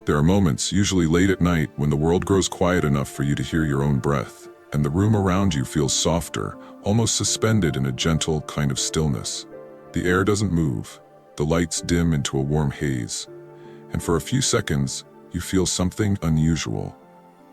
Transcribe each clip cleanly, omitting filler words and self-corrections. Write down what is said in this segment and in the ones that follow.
There are moments, usually late at night, when the world grows quiet enough for you to hear your own breath, and the room around you feels softer, almost suspended in a gentle kind of stillness. The air doesn't move, the lights dim into a warm haze, and for a few seconds, you feel something unusual.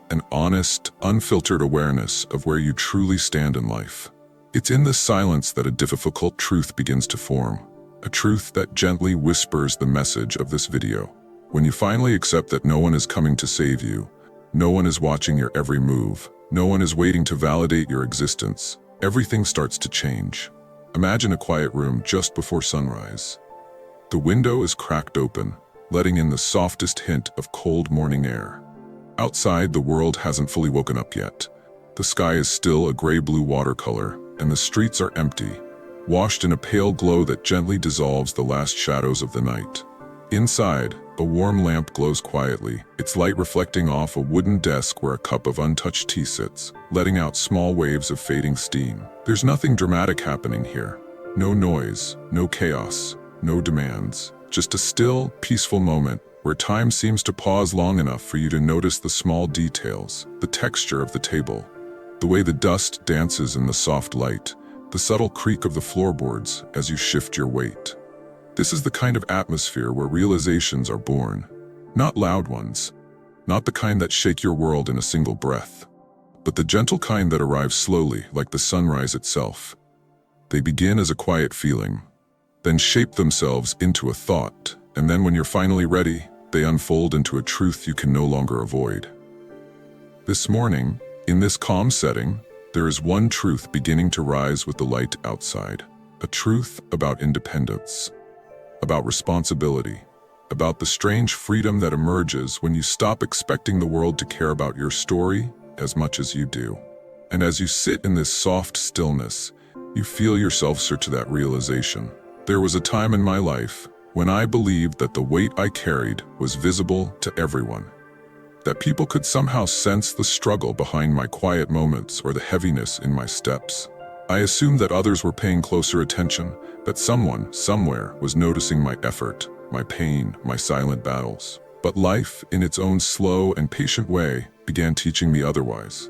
An honest, unfiltered awareness of where you truly stand in life. It's in this silence that a difficult truth begins to form, a truth that gently whispers the message of this video. When you finally accept that no one is coming to save you, no one is watching your every move, no one is waiting to validate your existence, everything starts to change. Imagine a quiet room just before sunrise. The window is cracked open, letting in the softest hint of cold morning air. Outside, the world hasn't fully woken up yet. The sky is still a gray-blue watercolor, and the streets are empty, washed in a pale glow that gently dissolves the last shadows of the night. Inside, a warm lamp glows quietly, its light reflecting off a wooden desk where a cup of untouched tea sits, letting out small waves of fading steam. There's nothing dramatic happening here. No noise, no chaos, no demands. Just a still, peaceful moment where time seems to pause long enough for you to notice the small details, the texture of the table, the way the dust dances in the soft light, the subtle creak of the floorboards as you shift your weight. This is the kind of atmosphere where realizations are born. Not loud ones, not the kind that shake your world in a single breath, but the gentle kind that arrives slowly, like the sunrise itself. They begin as a quiet feeling, then shape themselves into a thought, and then when you're finally ready, they unfold into a truth you can no longer avoid. This morning, in this calm setting, there is one truth beginning to rise with the light outside. A truth about independence, about responsibility, about the strange freedom that emerges when you stop expecting the world to care about your story as much as you do. And as you sit in this soft stillness, you feel yourself surge to that realization. There was a time in my life when I believed that the weight I carried was visible to everyone, that people could somehow sense the struggle behind my quiet moments or the heaviness in my steps. I assumed that others were paying closer attention, that someone, somewhere, was noticing my effort, my pain, my silent battles. But life, in its own slow and patient way, began teaching me otherwise.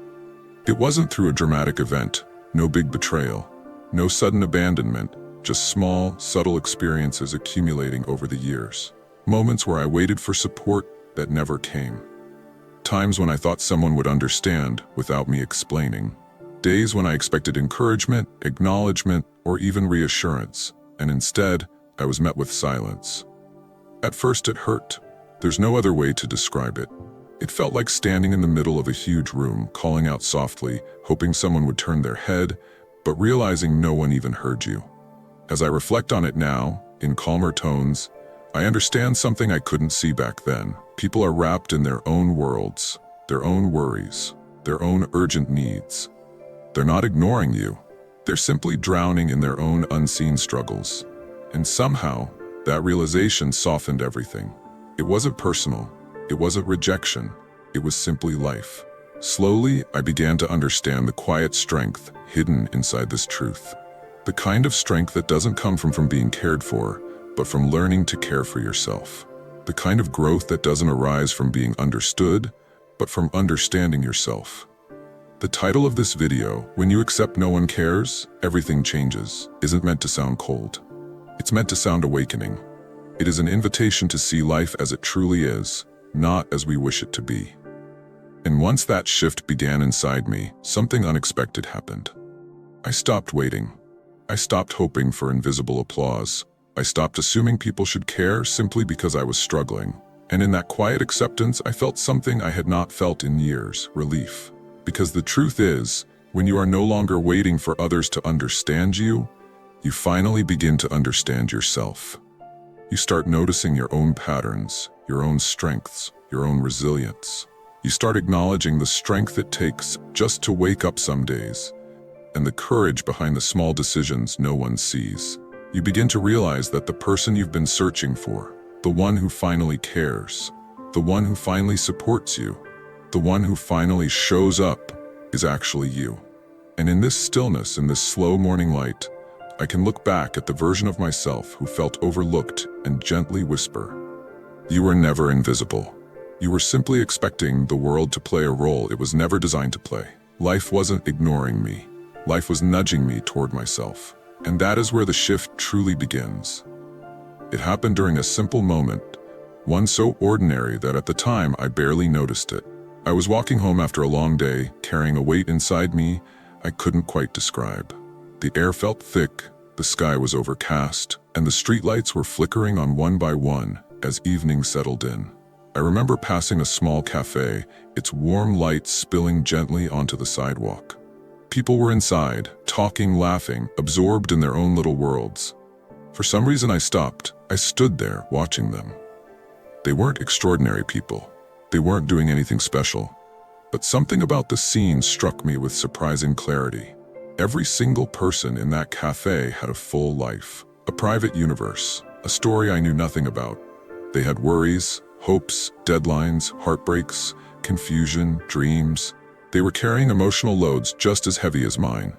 It wasn't through a dramatic event, no big betrayal, no sudden abandonment, just small, subtle experiences accumulating over the years. Moments where I waited for support that never came. Times when I thought someone would understand without me explaining. Days when I expected encouragement, acknowledgement, or even reassurance, and instead, I was met with silence. At first it hurt. There's no other way to describe it. It felt like standing in the middle of a huge room, calling out softly, hoping someone would turn their head, but realizing no one even heard you. As I reflect on it now, in calmer tones, I understand something I couldn't see back then. People are wrapped in their own worlds, their own worries, their own urgent needs. They're not ignoring you. They're simply drowning in their own unseen struggles. And somehow, that realization softened everything. It wasn't personal. It wasn't rejection. It was simply life. Slowly, I began to understand the quiet strength hidden inside this truth. The kind of strength that doesn't come from being cared for, but from learning to care for yourself. The kind of growth that doesn't arise from being understood, but from understanding yourself. The title of this video, When You Accept No One Cares, Everything Changes, isn't meant to sound cold. It's meant to sound awakening. It is an invitation to see life as it truly is, not as we wish it to be. And once that shift began inside me, something unexpected happened. I stopped waiting. I stopped hoping for invisible applause. I stopped assuming people should care simply because I was struggling. And in that quiet acceptance, I felt something I had not felt in years: relief. Because the truth is, when you are no longer waiting for others to understand you, you finally begin to understand yourself. You start noticing your own patterns, your own strengths, your own resilience. You start acknowledging the strength it takes just to wake up some days, and the courage behind the small decisions no one sees. You begin to realize that the person you've been searching for, the one who finally cares, the one who finally supports you, the one who finally shows up, is actually you. And in this stillness, in this slow morning light, I can look back at the version of myself who felt overlooked and gently whisper, "You were never invisible. You were simply expecting the world to play a role it was never designed to play. Life wasn't ignoring me. Life was nudging me toward myself. And that is where the shift truly begins. It happened during a simple moment, one so ordinary that at the time I barely noticed it. I was walking home after a long day, carrying a weight inside me I couldn't quite describe. The air felt thick, the sky was overcast, and the streetlights were flickering on one by one as evening settled in. I remember passing a small cafe, its warm light spilling gently onto the sidewalk. People were inside, talking, laughing, absorbed in their own little worlds. For some reason I stopped. I stood there, watching them. They weren't extraordinary people. They weren't doing anything special. But something about the scene struck me with surprising clarity. Every single person in that cafe had a full life, a private universe, a story I knew nothing about. They had worries, hopes, deadlines, heartbreaks, confusion, dreams. They were carrying emotional loads just as heavy as mine.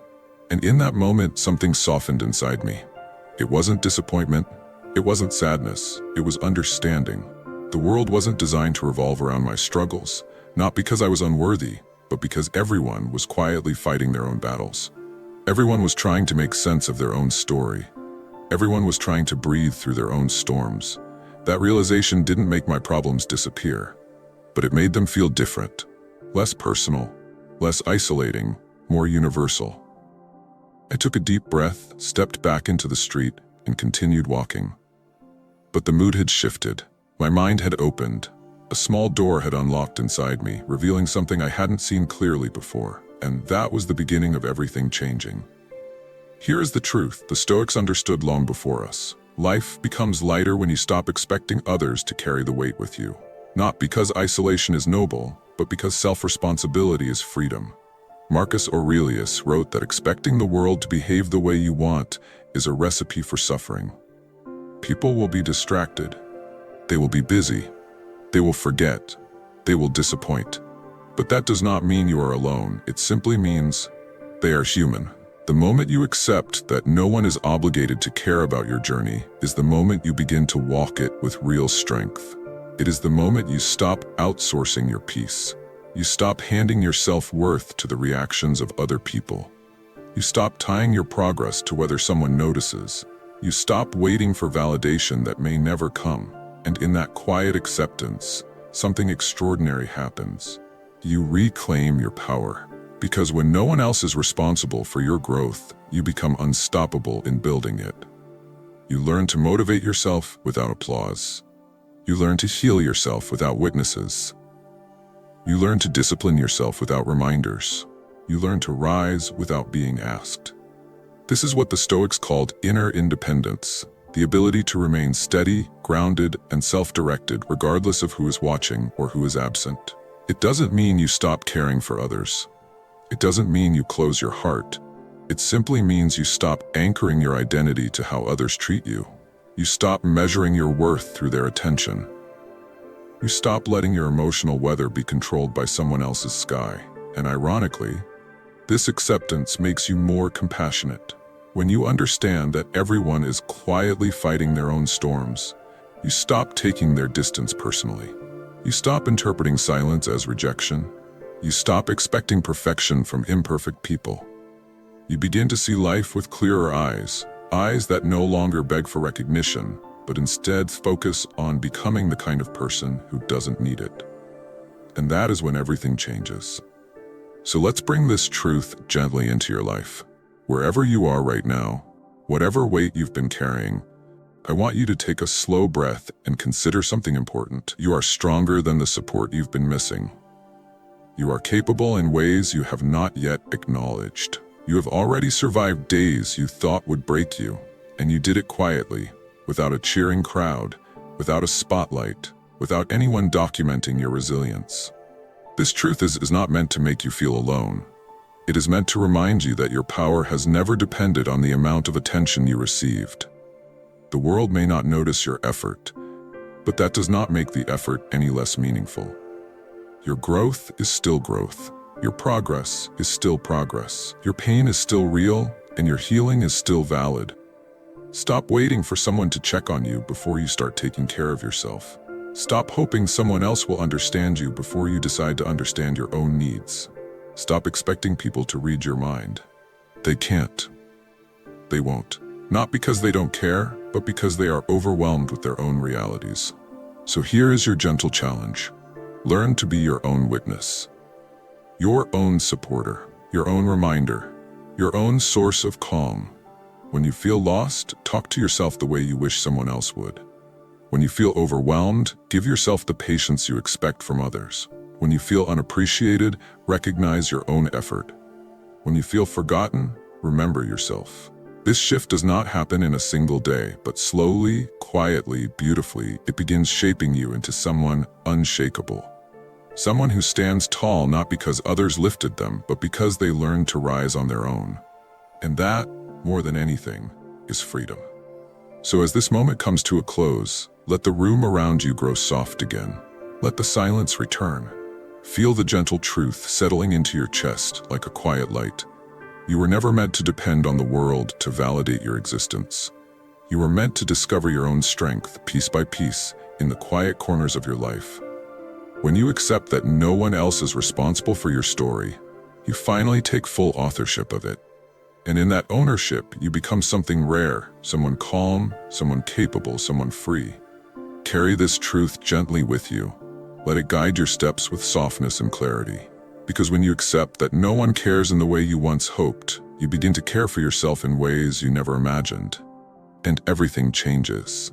And in that moment, something softened inside me. It wasn't disappointment. It wasn't sadness. It was understanding. The world wasn't designed to revolve around my struggles, not because I was unworthy, but because everyone was quietly fighting their own battles. Everyone was trying to make sense of their own story. Everyone was trying to breathe through their own storms. That realization didn't make my problems disappear, but it made them feel different, less personal, less isolating, more universal. I took a deep breath, stepped back into the street, and continued walking. But the mood had shifted. My mind had opened. A small door had unlocked inside me, revealing something I hadn't seen clearly before, and that was the beginning of everything changing. Here is the truth the Stoics understood long before us. Life becomes lighter when you stop expecting others to carry the weight with you. Not because isolation is noble, but because self-responsibility is freedom. Marcus Aurelius wrote that expecting the world to behave the way you want is a recipe for suffering. People will be distracted. They will be busy. They will forget. They will disappoint. But that does not mean you are alone. It simply means they are human. The moment you accept that no one is obligated to care about your journey is the moment you begin to walk it with real strength. It is the moment you stop outsourcing your peace. You stop handing your self-worth to the reactions of other people. You stop tying your progress to whether someone notices. You stop waiting for validation that may never come. And in that quiet acceptance, something extraordinary happens. You reclaim your power. Because when no one else is responsible for your growth, you become unstoppable in building it. You learn to motivate yourself without applause. You learn to heal yourself without witnesses. You learn to discipline yourself without reminders. You learn to rise without being asked. This is what the Stoics called inner independence, the ability to remain steady, grounded, and self-directed regardless of who is watching or who is absent. It doesn't mean you stop caring for others. It doesn't mean you close your heart. It simply means you stop anchoring your identity to how others treat you. You stop measuring your worth through their attention. You stop letting your emotional weather be controlled by someone else's sky. And ironically, this acceptance makes you more compassionate. When you understand that everyone is quietly fighting their own storms, you stop taking their distance personally. You stop interpreting silence as rejection. You stop expecting perfection from imperfect people. You begin to see life with clearer eyes, eyes that no longer beg for recognition, but instead focus on becoming the kind of person who doesn't need it. And that is when everything changes. So let's bring this truth gently into your life. Wherever you are right now, whatever weight you've been carrying, I want you to take a slow breath and consider something important. You are stronger than the support you've been missing. You are capable in ways you have not yet acknowledged. You have already survived days you thought would break you, and you did it quietly, without a cheering crowd, without a spotlight, without anyone documenting your resilience. This truth is not meant to make you feel alone. It is meant to remind you that your power has never depended on the amount of attention you received. The world may not notice your effort, but that does not make the effort any less meaningful. Your growth is still growth. Your progress is still progress. Your pain is still real, and your healing is still valid. Stop waiting for someone to check on you before you start taking care of yourself. Stop hoping someone else will understand you before you decide to understand your own needs. Stop expecting people to read your mind. They can't. They won't. Not because they don't care, but because they are overwhelmed with their own realities. So here is your gentle challenge. Learn to be your own witness. Your own supporter, your own reminder, your own source of calm. When you feel lost, talk to yourself the way you wish someone else would. When you feel overwhelmed, give yourself the patience you expect from others. When you feel unappreciated, recognize your own effort. When you feel forgotten, remember yourself. This shift does not happen in a single day, but slowly, quietly, beautifully, it begins shaping you into someone unshakable. Someone who stands tall not because others lifted them, but because they learned to rise on their own. And that, more than anything, is freedom. So as this moment comes to a close, let the room around you grow soft again. Let the silence return. Feel the gentle truth settling into your chest like a quiet light. You were never meant to depend on the world to validate your existence. You were meant to discover your own strength, piece by piece, in the quiet corners of your life. When you accept that no one else is responsible for your story, you finally take full authorship of it. And in that ownership, you become something rare, someone calm, someone capable, someone free. Carry this truth gently with you. Let it guide your steps with softness and clarity. Because when you accept that no one cares in the way you once hoped, you begin to care for yourself in ways you never imagined. And everything changes.